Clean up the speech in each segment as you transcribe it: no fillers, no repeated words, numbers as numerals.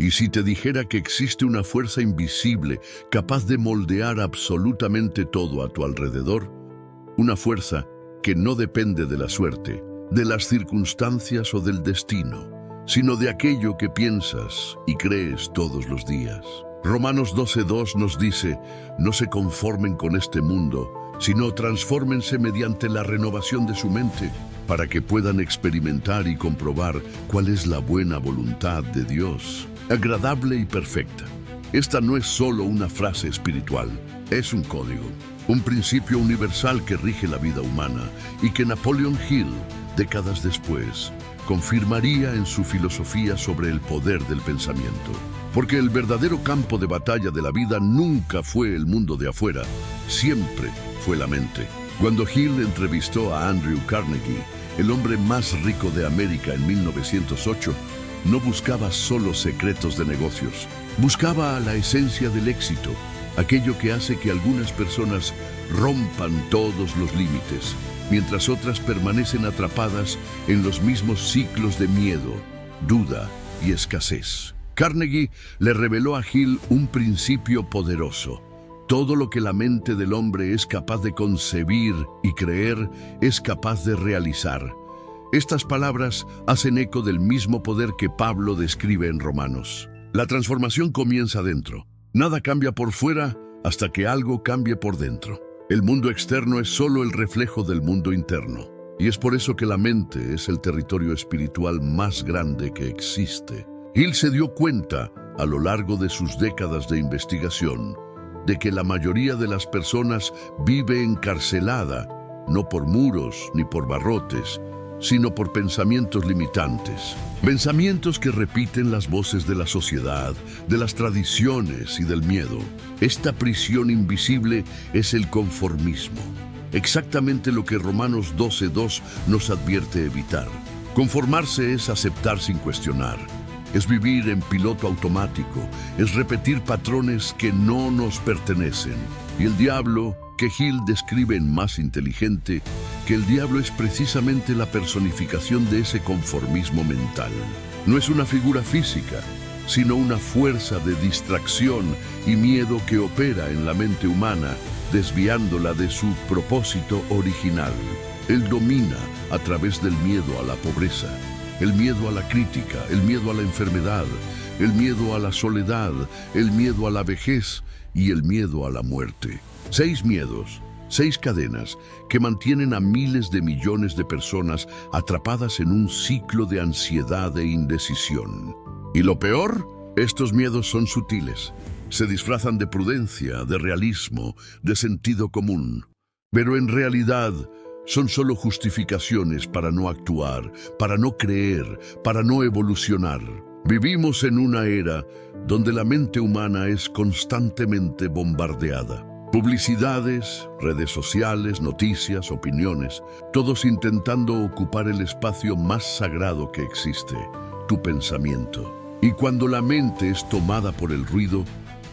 Y si te dijera que existe una fuerza invisible capaz de moldear absolutamente todo a tu alrededor, una fuerza que no depende de la suerte, de las circunstancias o del destino, sino de aquello que piensas y crees todos los días. Romanos 12:2 nos dice, no se conformen con este mundo, sino transfórmense mediante la renovación de su mente, para que puedan experimentar y comprobar cuál es la buena voluntad de Dios, agradable y perfecta. Esta no es solo una frase espiritual, es un código, un principio universal que rige la vida humana y que Napoleon Hill, décadas después, confirmaría en su filosofía sobre el poder del pensamiento. Porque el verdadero campo de batalla de la vida nunca fue el mundo de afuera, siempre fue la mente. Cuando Hill entrevistó a Andrew Carnegie, el hombre más rico de América en 1908, no buscaba solo secretos de negocios, buscaba la esencia del éxito, aquello que hace que algunas personas rompan todos los límites, mientras otras permanecen atrapadas en los mismos ciclos de miedo, duda y escasez. Carnegie le reveló a Hill un principio poderoso. Todo lo que la mente del hombre es capaz de concebir y creer, es capaz de realizar. Estas palabras hacen eco del mismo poder que Pablo describe en Romanos. La transformación comienza dentro. Nada cambia por fuera hasta que algo cambie por dentro. El mundo externo es solo el reflejo del mundo interno. Y es por eso que la mente es el territorio espiritual más grande que existe. Hill se dio cuenta, a lo largo de sus décadas de investigación, de que la mayoría de las personas vive encarcelada, no por muros ni por barrotes, sino por pensamientos limitantes. Pensamientos que repiten las voces de la sociedad, de las tradiciones y del miedo. Esta prisión invisible es el conformismo. Exactamente lo que Romanos 12:2 nos advierte evitar. Conformarse es aceptar sin cuestionar. Es vivir en piloto automático, es repetir patrones que no nos pertenecen. Y el diablo, que Hill describe en Más inteligente, que el diablo es precisamente la personificación de ese conformismo mental. No es una figura física, sino una fuerza de distracción y miedo que opera en la mente humana, desviándola de su propósito original. Él domina a través del miedo a la pobreza, el miedo a la crítica, el miedo a la enfermedad, el miedo a la soledad, el miedo a la vejez y el miedo a la muerte. 6 miedos, 6 cadenas que mantienen a miles de millones de personas atrapadas en un ciclo de ansiedad e indecisión. Y lo peor, estos miedos son sutiles. Se disfrazan de prudencia, de realismo, de sentido común. Pero en realidad son solo justificaciones para no actuar, para no creer, para no evolucionar. Vivimos en una era donde la mente humana es constantemente bombardeada. Publicidades, redes sociales, noticias, opiniones, todos intentando ocupar el espacio más sagrado que existe, tu pensamiento. Y cuando la mente es tomada por el ruido,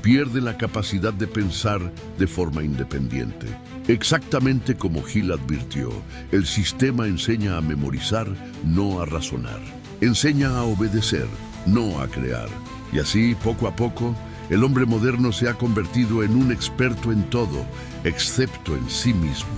pierde la capacidad de pensar de forma independiente. Exactamente como Hill advirtió, el sistema enseña a memorizar, no a razonar. Enseña a obedecer, no a crear. Y así, poco a poco, el hombre moderno se ha convertido en un experto en todo, excepto en sí mismo.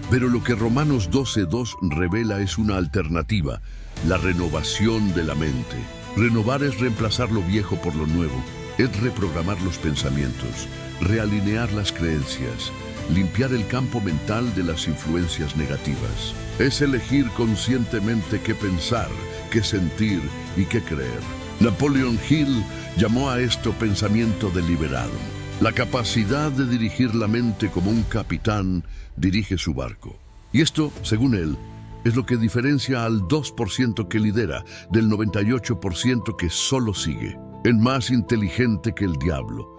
Pero lo que Romanos 12:2 revela es una alternativa, la renovación de la mente. Renovar es reemplazar lo viejo por lo nuevo, es reprogramar los pensamientos, realinear las creencias, limpiar el campo mental de las influencias negativas. Es elegir conscientemente qué pensar, qué sentir y qué creer. Napoleon Hill llamó a esto pensamiento deliberado. La capacidad de dirigir la mente como un capitán dirige su barco. Y esto, según él, es lo que diferencia al 2% que lidera del 98% que solo sigue. Es más inteligente que el diablo.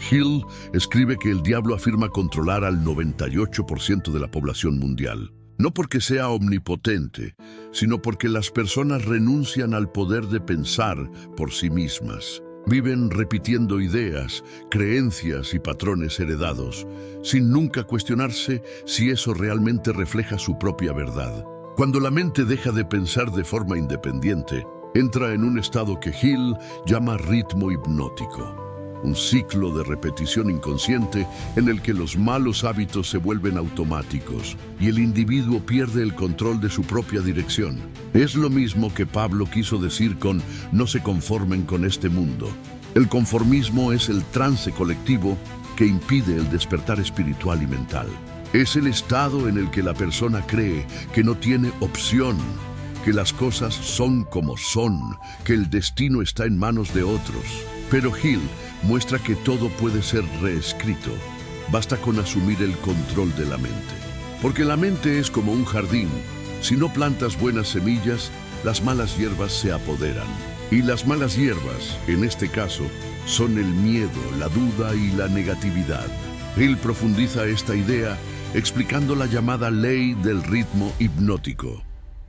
Hill escribe que el diablo afirma controlar al 98% de la población mundial. No porque sea omnipotente, sino porque las personas renuncian al poder de pensar por sí mismas. Viven repitiendo ideas, creencias y patrones heredados, sin nunca cuestionarse si eso realmente refleja su propia verdad. Cuando la mente deja de pensar de forma independiente, Entra en un estado que Hill llama ritmo hipnótico. Un ciclo de repetición inconsciente en el que los malos hábitos se vuelven automáticos y el individuo pierde el control de su propia dirección. Es lo mismo que Pablo quiso decir con "no se conformen con este mundo". El conformismo es el trance colectivo que impide el despertar espiritual y mental. Es el estado en el que la persona cree que no tiene opción, que las cosas son como son, que el destino está en manos de otros. Pero Hill muestra que todo puede ser reescrito. Basta con asumir el control de la mente. Porque la mente es como un jardín. Si no plantas buenas semillas, las malas hierbas se apoderan. Y las malas hierbas, en este caso, son el miedo, la duda y la negatividad. Hill profundiza esta idea explicando la llamada ley del ritmo hipnótico.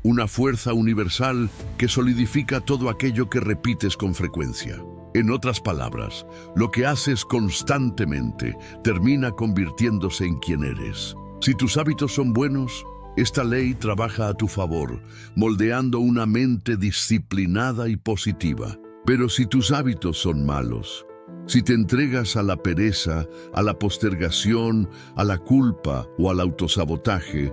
Una fuerza universal que solidifica todo aquello que repites con frecuencia. En otras palabras, lo que haces constantemente termina convirtiéndose en quien eres. Si tus hábitos son buenos, esta ley trabaja a tu favor, moldeando una mente disciplinada y positiva. Pero si tus hábitos son malos, si te entregas a la pereza, a la postergación, a la culpa o al autosabotaje,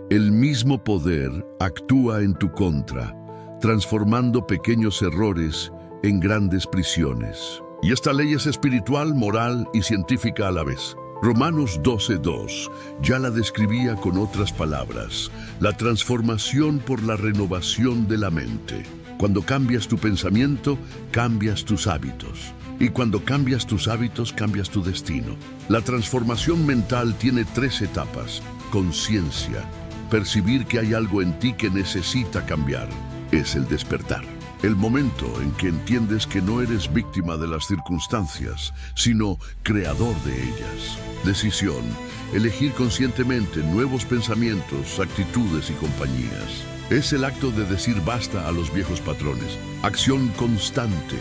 el mismo poder actúa en tu contra, transformando pequeños errores en grandes prisiones. Y esta ley es espiritual, moral y científica a la vez. Romanos 12:2 ya la describía con otras palabras: la transformación por la renovación de la mente. Cuando cambias tu pensamiento, cambias tus hábitos. Y cuando cambias tus hábitos, cambias tu destino. La transformación mental tiene 3 etapas. Conciencia, percibir que hay algo en ti que necesita cambiar. Es el despertar. El momento en que entiendes que no eres víctima de las circunstancias, sino creador de ellas. Decisión, elegir conscientemente nuevos pensamientos, actitudes y compañías. Es el acto de decir basta a los viejos patrones. Acción constante,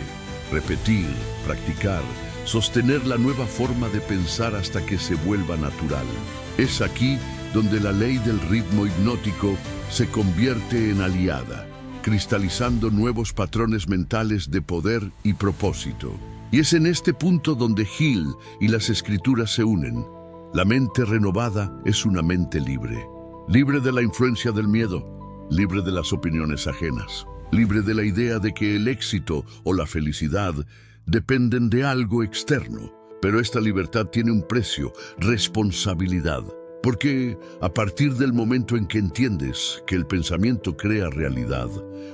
repetir, practicar, sostener la nueva forma de pensar hasta que se vuelva natural. Es aquí donde la ley del ritmo hipnótico se convierte en aliada, cristalizando nuevos patrones mentales de poder y propósito. Y es en este punto donde Hill y las escrituras se unen. La mente renovada es una mente libre, libre de la influencia del miedo, libre de las opiniones ajenas, libre de la idea de que el éxito o la felicidad dependen de algo externo. Pero esta libertad tiene un precio: responsabilidad. Porque a partir del momento en que entiendes que el pensamiento crea realidad,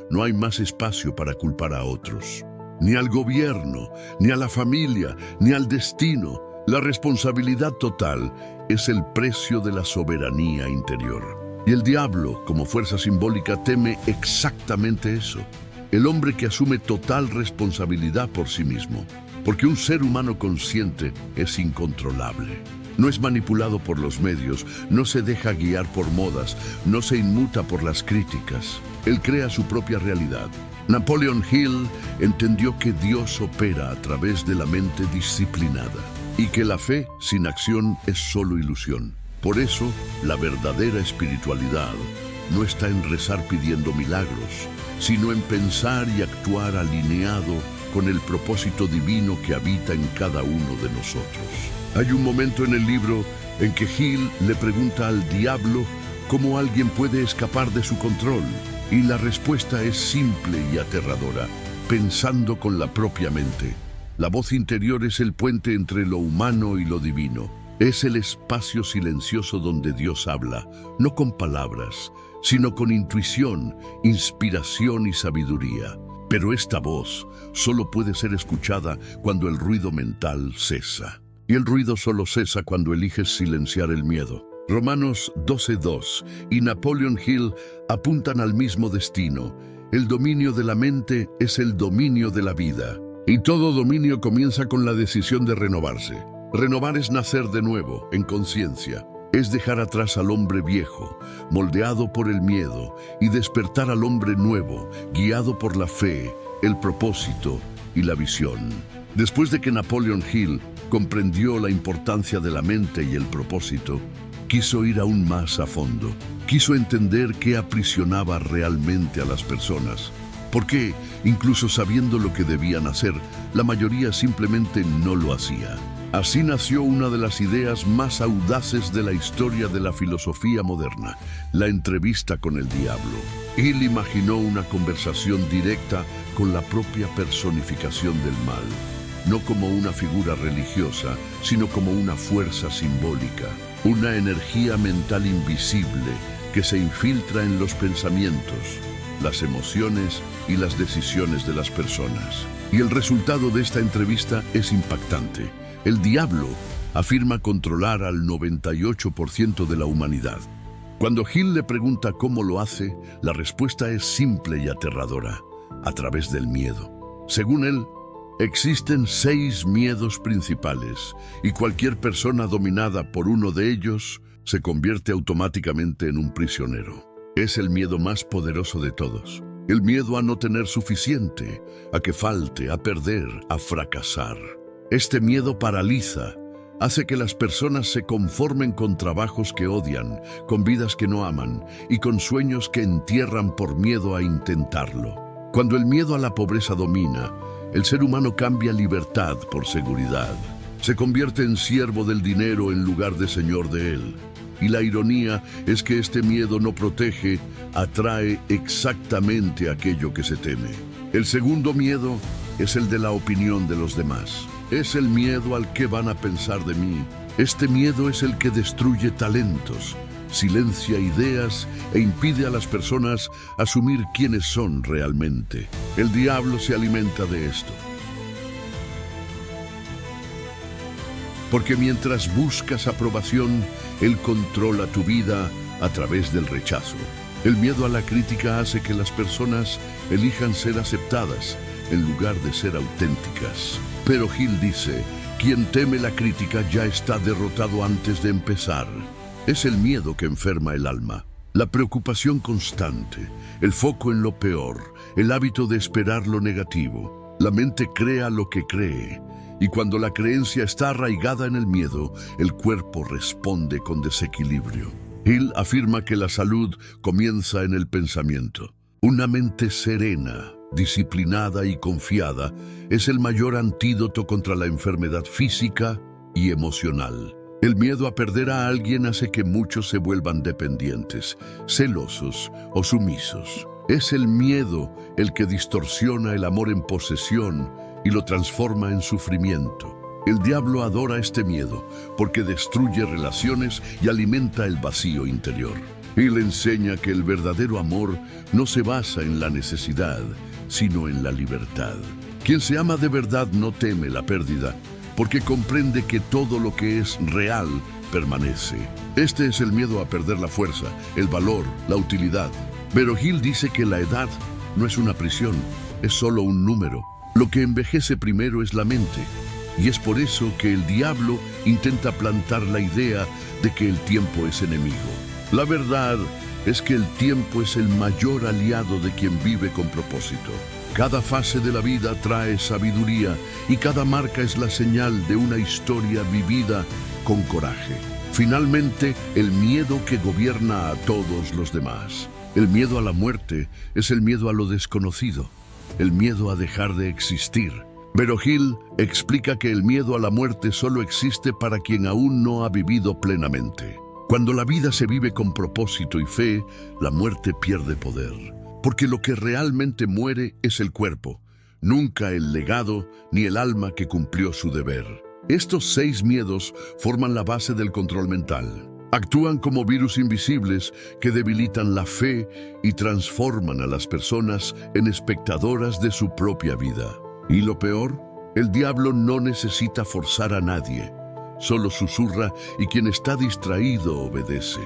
no hay más espacio para culpar a otros, ni al gobierno, ni a la familia, ni al destino. La responsabilidad total es el precio de la soberanía interior. Y el diablo, como fuerza simbólica, teme exactamente eso. El hombre que asume total responsabilidad por sí mismo. Porque un ser humano consciente es incontrolable. No es manipulado por los medios, no se deja guiar por modas, no se inmuta por las críticas. Él crea su propia realidad. Napoleon Hill entendió que Dios opera a través de la mente disciplinada y que la fe sin acción es solo ilusión. Por eso, la verdadera espiritualidad no está en rezar pidiendo milagros, sino en pensar y actuar alineado con el propósito divino que habita en cada uno de nosotros. Hay un momento en el libro en que Hill le pregunta al diablo cómo alguien puede escapar de su control, y la respuesta es simple y aterradora: pensando con la propia mente. La voz interior es el puente entre lo humano y lo divino. Es el espacio silencioso donde Dios habla, no con palabras, sino con intuición, inspiración y sabiduría. Pero esta voz solo puede ser escuchada cuando el ruido mental cesa. Y el ruido solo cesa cuando eliges silenciar el miedo. Romanos 12:2 y Napoleon Hill apuntan al mismo destino. El dominio de la mente es el dominio de la vida. Y todo dominio comienza con la decisión de renovarse. Renovar es nacer de nuevo, en conciencia. Es dejar atrás al hombre viejo, moldeado por el miedo, y despertar al hombre nuevo, guiado por la fe, el propósito y la visión. Después de que Napoleon Hill comprendió la importancia de la mente y el propósito, quiso ir aún más a fondo. Quiso entender qué aprisionaba realmente a las personas. Porque, incluso sabiendo lo que debían hacer, la mayoría simplemente no lo hacía. Así nació una de las ideas más audaces de la historia de la filosofía moderna, la entrevista con el diablo. Él imaginó una conversación directa con la propia personificación del mal, no como una figura religiosa, sino como una fuerza simbólica, una energía mental invisible que se infiltra en los pensamientos, las emociones y las decisiones de las personas. Y el resultado de esta entrevista es impactante. El diablo afirma controlar al 98% de la humanidad. Cuando Hill le pregunta cómo lo hace, la respuesta es simple y aterradora: a través del miedo. Según él, existen 6 miedos principales, y cualquier persona dominada por uno de ellos se convierte automáticamente en un prisionero. Es el miedo más poderoso de todos. El miedo a no tener suficiente, a que falte, a perder, a fracasar. Este miedo paraliza, hace que las personas se conformen con trabajos que odian, con vidas que no aman y con sueños que entierran por miedo a intentarlo. Cuando el miedo a la pobreza domina, el ser humano cambia libertad por seguridad. Se convierte en siervo del dinero en lugar de señor de él. Y la ironía es que este miedo no protege, atrae exactamente aquello que se teme. El segundo miedo es el de la opinión de los demás. Es el miedo al que van a pensar de mí. Este miedo es el que destruye talentos, silencia ideas e impide a las personas asumir quiénes son realmente. El diablo se alimenta de esto. Porque mientras buscas aprobación, él controla tu vida a través del rechazo. El miedo a la crítica hace que las personas elijan ser aceptadas en lugar de ser auténticas. Pero Hill dice, quien teme la crítica ya está derrotado antes de empezar. Es el miedo que enferma el alma. La preocupación constante, el foco en lo peor, el hábito de esperar lo negativo. La mente crea lo que cree. Y cuando la creencia está arraigada en el miedo, el cuerpo responde con desequilibrio. Hill afirma que la salud comienza en el pensamiento. Una mente serena, disciplinada y confiada es el mayor antídoto contra la enfermedad física y emocional. El miedo a perder a alguien hace que muchos se vuelvan dependientes, celosos o sumisos. Es el miedo el que distorsiona el amor en posesión y lo transforma en sufrimiento. El diablo adora este miedo porque destruye relaciones y alimenta el vacío interior. Él enseña que el verdadero amor no se basa en la necesidad, sino en la libertad. Quien se ama de verdad no teme la pérdida, porque comprende que todo lo que es real permanece. Este es el miedo a perder la fuerza, el valor, la utilidad. Pero Hill dice que la edad no es una prisión, es solo un número. Lo que envejece primero es la mente, y es por eso que el diablo intenta plantar la idea de que el tiempo es enemigo. La verdad es que el tiempo es el mayor aliado de quien vive con propósito. Cada fase de la vida trae sabiduría y cada marca es la señal de una historia vivida con coraje. Finalmente, el miedo que gobierna a todos los demás. El miedo a la muerte es el miedo a lo desconocido, el miedo a dejar de existir. Pero Hill explica que el miedo a la muerte solo existe para quien aún no ha vivido plenamente. Cuando la vida se vive con propósito y fe, la muerte pierde poder. Porque lo que realmente muere es el cuerpo, nunca el legado ni el alma que cumplió su deber. Estos 6 miedos forman la base del control mental. Actúan como virus invisibles que debilitan la fe y transforman a las personas en espectadoras de su propia vida. Y lo peor, el diablo no necesita forzar a nadie. Solo susurra y quien está distraído obedece.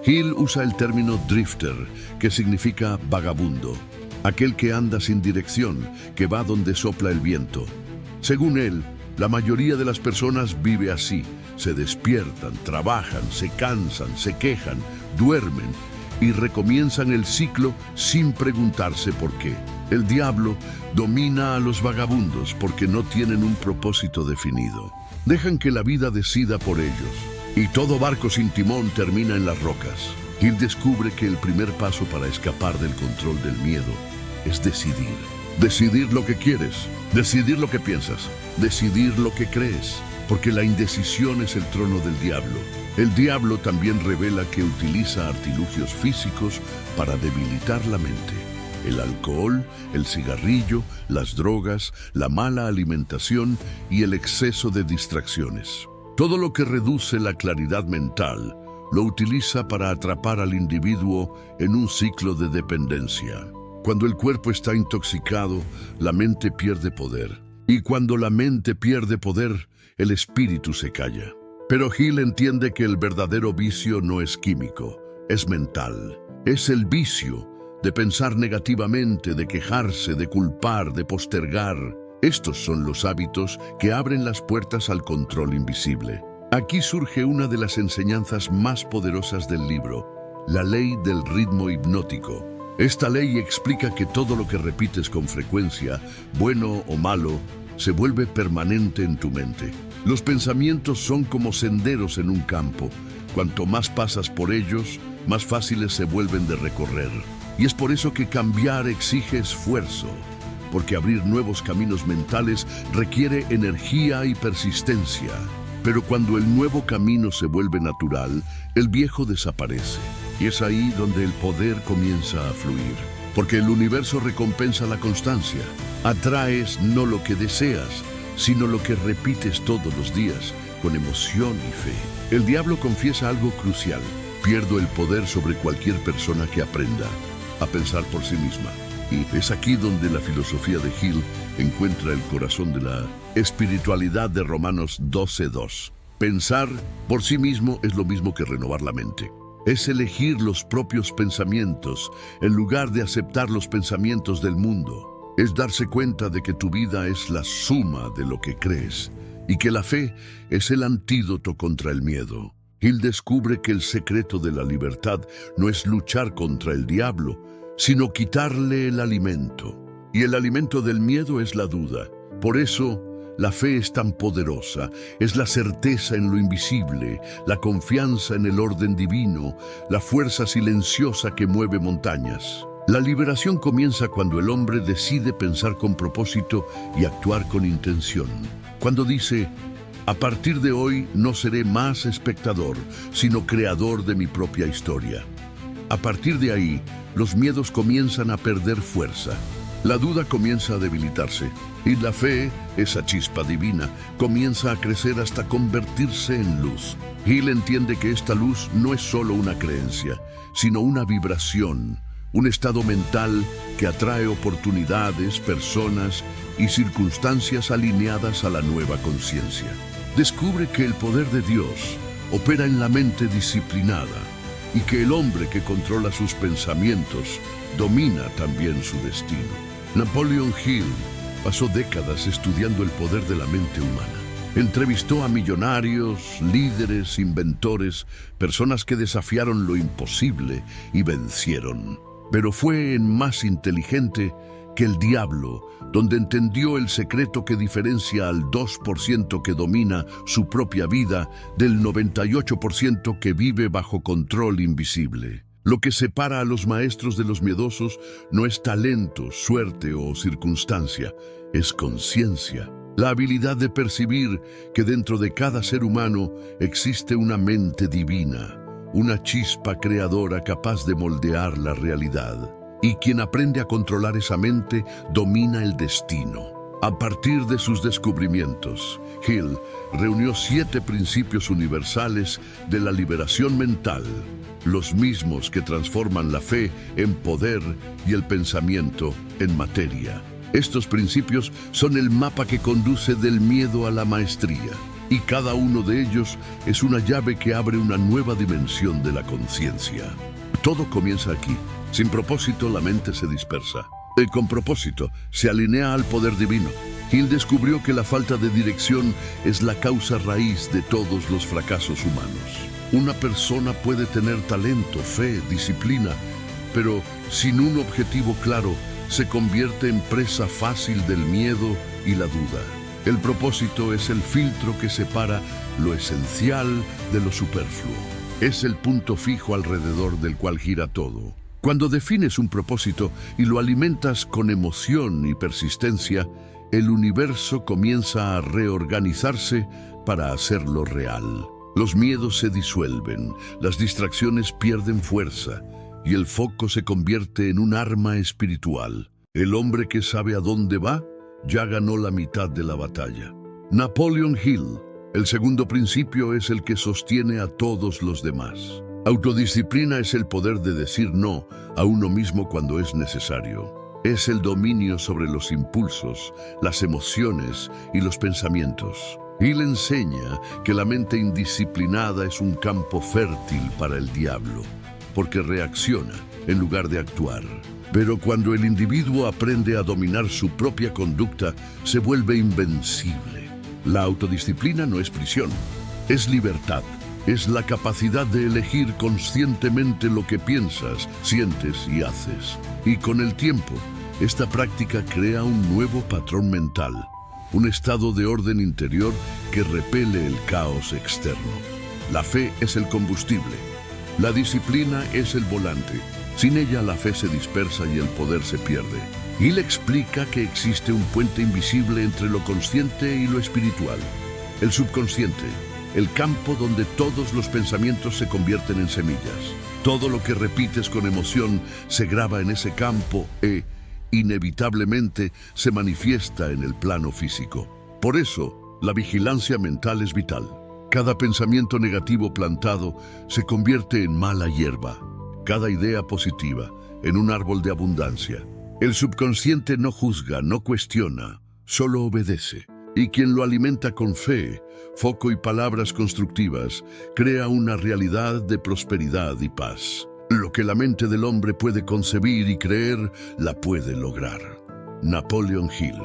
Hill usa el término drifter, que significa vagabundo, aquel que anda sin dirección, que va donde sopla el viento. Según él, la mayoría de las personas vive así. Se despiertan, trabajan, se cansan, se quejan, duermen y recomienzan el ciclo sin preguntarse por qué. El diablo domina a los vagabundos porque no tienen un propósito definido. Dejan que la vida decida por ellos. Y todo barco sin timón termina en las rocas. Hill descubre que el primer paso para escapar del control del miedo es decidir. Decidir lo que quieres, decidir lo que piensas, decidir lo que crees, porque la indecisión es el trono del diablo. El diablo también revela que utiliza artilugios físicos para debilitar la mente. El alcohol, el cigarrillo, las drogas, la mala alimentación y el exceso de distracciones. Todo lo que reduce la claridad mental lo utiliza para atrapar al individuo en un ciclo de dependencia. Cuando el cuerpo está intoxicado, la mente pierde poder. Y cuando la mente pierde poder, el espíritu se calla. Pero Hill entiende que el verdadero vicio no es químico, es mental. Es el vicio de pensar negativamente, de quejarse, de culpar, de postergar. Estos son los hábitos que abren las puertas al control invisible. Aquí surge una de las enseñanzas más poderosas del libro, la ley del ritmo hipnótico. Esta ley explica que todo lo que repites con frecuencia, bueno o malo, se vuelve permanente en tu mente. Los pensamientos son como senderos en un campo. Cuanto más pasas por ellos, más fáciles se vuelven de recorrer. Y es por eso que cambiar exige esfuerzo, porque abrir nuevos caminos mentales requiere energía y persistencia. Pero cuando el nuevo camino se vuelve natural, el viejo desaparece. Y es ahí donde el poder comienza a fluir. Porque el universo recompensa la constancia. Atraes no lo que deseas, sino lo que repites todos los días, con emoción y fe. El diablo confiesa algo crucial. Pierdo el poder sobre cualquier persona que aprenda a pensar por sí misma. Y es aquí donde la filosofía de Hill encuentra el corazón de la espiritualidad de Romanos 12:2. Pensar por sí mismo es lo mismo que renovar la mente. Es elegir los propios pensamientos en lugar de aceptar los pensamientos del mundo. Es darse cuenta de que tu vida es la suma de lo que crees y que la fe es el antídoto contra el miedo. Hill descubre que el secreto de la libertad no es luchar contra el diablo, sino quitarle el alimento. Y el alimento del miedo es la duda. Por eso, la fe es tan poderosa, es la certeza en lo invisible, la confianza en el orden divino, la fuerza silenciosa que mueve montañas. La liberación comienza cuando el hombre decide pensar con propósito y actuar con intención. Cuando dice, a partir de hoy no seré más espectador, sino creador de mi propia historia. A partir de ahí, los miedos comienzan a perder fuerza. La duda comienza a debilitarse y la fe, esa chispa divina, comienza a crecer hasta convertirse en luz. Hill entiende que esta luz no es solo una creencia, sino una vibración, un estado mental que atrae oportunidades, personas y circunstancias alineadas a la nueva conciencia. Descubre que el poder de Dios opera en la mente disciplinada y que el hombre que controla sus pensamientos domina también su destino. Napoleon Hill pasó décadas estudiando el poder de la mente humana. Entrevistó a millonarios, líderes, inventores, personas que desafiaron lo imposible y vencieron. Pero fue en Más inteligente que el diablo, donde entendió el secreto que diferencia al 2% que domina su propia vida del 98% que vive bajo control invisible. Lo que separa a los maestros de los miedosos no es talento, suerte o circunstancia, es conciencia. La habilidad de percibir que dentro de cada ser humano existe una mente divina, una chispa creadora capaz de moldear la realidad. Y quien aprende a controlar esa mente domina el destino. A partir de sus descubrimientos, Hill reunió 7 principios universales de la liberación mental, los mismos que transforman la fe en poder y el pensamiento en materia. Estos principios son el mapa que conduce del miedo a la maestría, y cada uno de ellos es una llave que abre una nueva dimensión de la conciencia. Todo comienza aquí. Sin propósito, la mente se dispersa. Y con propósito, se alinea al poder divino. Hill descubrió que la falta de dirección es la causa raíz de todos los fracasos humanos. Una persona puede tener talento, fe, disciplina, pero sin un objetivo claro, se convierte en presa fácil del miedo y la duda. El propósito es el filtro que separa lo esencial de lo superfluo. Es el punto fijo alrededor del cual gira todo. Cuando defines un propósito y lo alimentas con emoción y persistencia, el universo comienza a reorganizarse para hacerlo real. Los miedos se disuelven, las distracciones pierden fuerza y el foco se convierte en un arma espiritual. El hombre que sabe a dónde va ya ganó la mitad de la batalla. Napoleon Hill: el segundo principio es el que sostiene a todos los demás. Autodisciplina es el poder de decir no a uno mismo cuando es necesario. Es el dominio sobre los impulsos, las emociones y los pensamientos. Hill enseña que la mente indisciplinada es un campo fértil para el diablo, porque reacciona en lugar de actuar. Pero cuando el individuo aprende a dominar su propia conducta, se vuelve invencible. La autodisciplina no es prisión, es libertad. Es la capacidad de elegir conscientemente lo que piensas, sientes y haces. Y con el tiempo, esta práctica crea un nuevo patrón mental, un estado de orden interior que repele el caos externo. La fe es el combustible. La disciplina es el volante. Sin ella la fe se dispersa y el poder se pierde. Hill explica que existe un puente invisible entre lo consciente y lo espiritual. El subconsciente, el campo donde todos los pensamientos se convierten en semillas. Todo lo que repites con emoción se graba en ese campo e, inevitablemente, se manifiesta en el plano físico. Por eso, la vigilancia mental es vital. Cada pensamiento negativo plantado se convierte en mala hierba. Cada idea positiva en un árbol de abundancia. El subconsciente no juzga, no cuestiona, solo obedece. Y quien lo alimenta con fe, foco y palabras constructivas, crea una realidad de prosperidad y paz. Lo que la mente del hombre puede concebir y creer, la puede lograr. Napoleon Hill: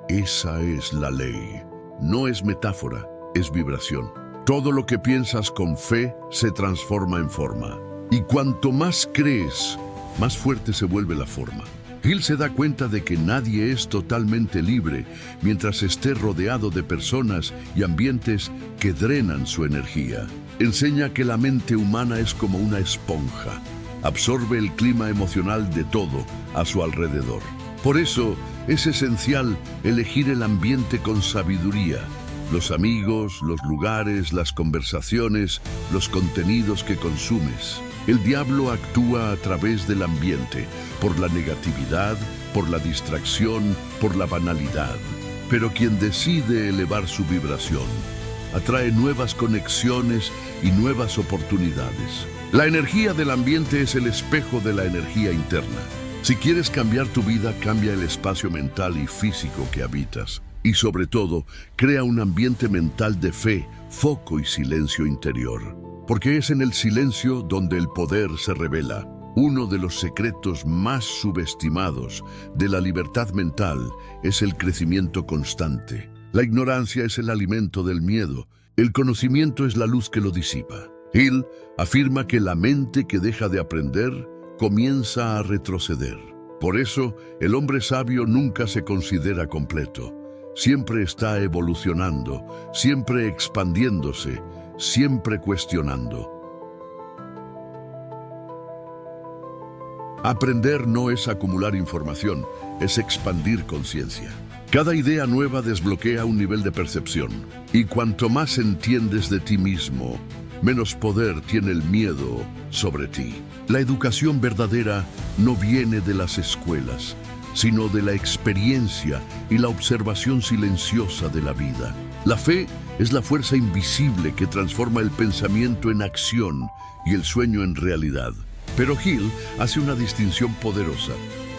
esa es la ley. No es metáfora, es vibración. Todo lo que piensas con fe se transforma en forma. Y cuanto más crees, más fuerte se vuelve la forma. Hill se da cuenta de que nadie es totalmente libre mientras esté rodeado de personas y ambientes que drenan su energía. Enseña que la mente humana es como una esponja. Absorbe el clima emocional de todo a su alrededor. Por eso es esencial elegir el ambiente con sabiduría. Los amigos, los lugares, las conversaciones, los contenidos que consumes. El diablo actúa a través del ambiente, por la negatividad, por la distracción, por la banalidad. Pero quien decide elevar su vibración, atrae nuevas conexiones y nuevas oportunidades. La energía del ambiente es el espejo de la energía interna. Si quieres cambiar tu vida, cambia el espacio mental y físico que habitas. Y sobre todo, crea un ambiente mental de fe, foco y silencio interior. Porque es en el silencio donde el poder se revela. Uno de los secretos más subestimados de la libertad mental es el crecimiento constante. La ignorancia es el alimento del miedo. El conocimiento es la luz que lo disipa. Hill afirma que la mente que deja de aprender comienza a retroceder. Por eso, el hombre sabio nunca se considera completo. Siempre está evolucionando, siempre expandiéndose, siempre cuestionando. Aprender no es acumular información, es expandir conciencia. Cada idea nueva desbloquea un nivel de percepción. Y cuanto más entiendes de ti mismo, menos poder tiene el miedo sobre ti. La educación verdadera no viene de las escuelas, sino de la experiencia y la observación silenciosa de la vida. La fe es la fuerza invisible que transforma el pensamiento en acción y el sueño en realidad. Pero Hill hace una distinción poderosa.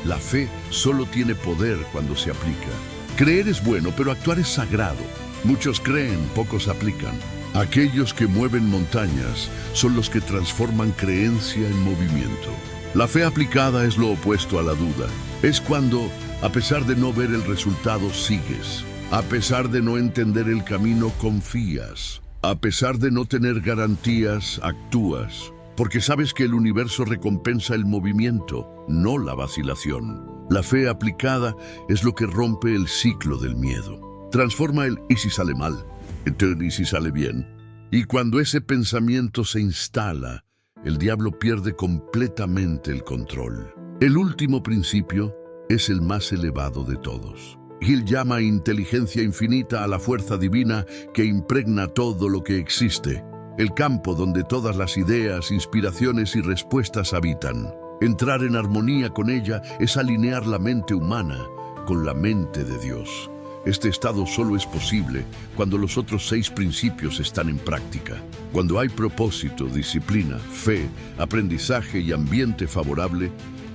La fe solo tiene poder cuando se aplica. Creer es bueno, pero actuar es sagrado. Muchos creen, pocos aplican. Aquellos que mueven montañas son los que transforman creencia en movimiento. La fe aplicada es lo opuesto a la duda. Es cuando, a pesar de no ver el resultado, sigues. A pesar de no entender el camino, confías. A pesar de no tener garantías, actúas. Porque sabes que el universo recompensa el movimiento, no la vacilación. La fe aplicada es lo que rompe el ciclo del miedo. Transforma el ¿y si sale mal? ¿Y si sale bien? Y cuando ese pensamiento se instala, el diablo pierde completamente el control. El último principio es el más elevado de todos. Hill llama inteligencia infinita a la fuerza divina que impregna todo lo que existe, el campo donde todas las ideas, inspiraciones y respuestas habitan. Entrar en armonía con ella es alinear la mente humana con la mente de Dios. Este estado solo es posible cuando los otros 6 principios están en práctica. Cuando hay propósito, disciplina, fe, aprendizaje y ambiente favorable,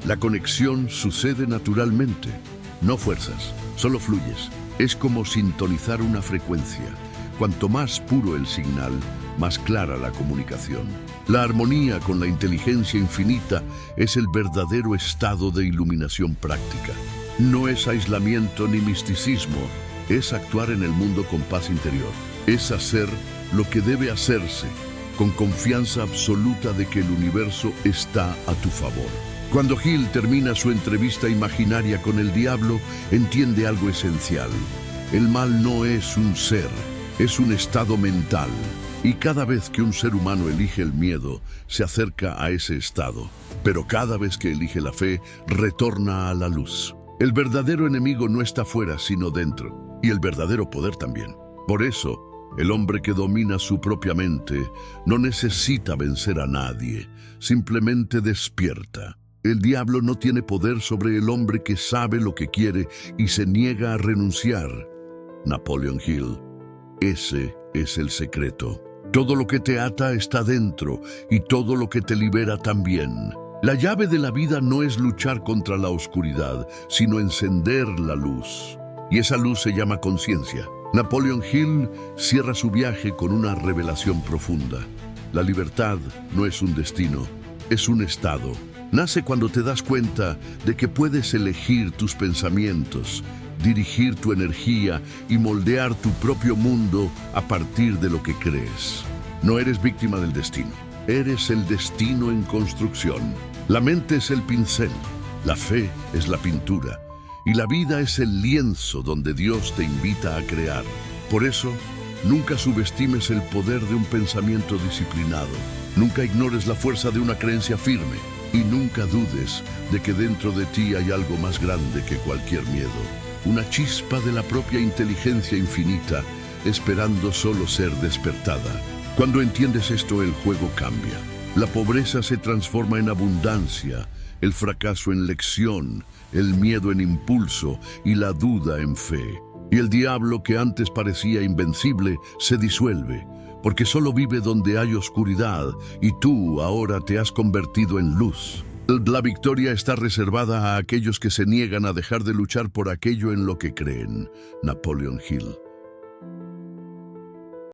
la conexión sucede naturalmente. No fuerzas, solo fluyes. Es como sintonizar una frecuencia. Cuanto más puro el signal, más clara la comunicación. La armonía con la inteligencia infinita es el verdadero estado de iluminación práctica. No es aislamiento ni misticismo, es actuar en el mundo con paz interior. Es hacer lo que debe hacerse, con confianza absoluta de que el universo está a tu favor. Cuando Hill termina su entrevista imaginaria con el diablo, entiende algo esencial. El mal no es un ser, es un estado mental. Y cada vez que un ser humano elige el miedo, se acerca a ese estado. Pero cada vez que elige la fe, retorna a la luz. El verdadero enemigo no está fuera, sino dentro. Y el verdadero poder también. Por eso, el hombre que domina su propia mente no necesita vencer a nadie, simplemente despierta. El diablo no tiene poder sobre el hombre que sabe lo que quiere y se niega a renunciar. Napoleon Hill. Ese es el secreto. Todo lo que te ata está dentro y todo lo que te libera también. La llave de la vida no es luchar contra la oscuridad, sino encender la luz. Y esa luz se llama conciencia. Napoleon Hill cierra su viaje con una revelación profunda. La libertad no es un destino, es un estado. Nace cuando te das cuenta de que puedes elegir tus pensamientos, dirigir tu energía y moldear tu propio mundo a partir de lo que crees. No eres víctima del destino, eres el destino en construcción. La mente es el pincel, la fe es la pintura y la vida es el lienzo donde Dios te invita a crear. Por eso, nunca subestimes el poder de un pensamiento disciplinado, nunca ignores la fuerza de una creencia firme y nunca dudes de que dentro de ti hay algo más grande que cualquier miedo. Una chispa de la propia inteligencia infinita, esperando solo ser despertada. Cuando entiendes esto, el juego cambia. La pobreza se transforma en abundancia, el fracaso en lección, el miedo en impulso y la duda en fe. Y el diablo, que antes parecía invencible, se disuelve, porque solo vive donde hay oscuridad, y tú ahora te has convertido en luz. La victoria está reservada a aquellos que se niegan a dejar de luchar por aquello en lo que creen. Napoleon Hill.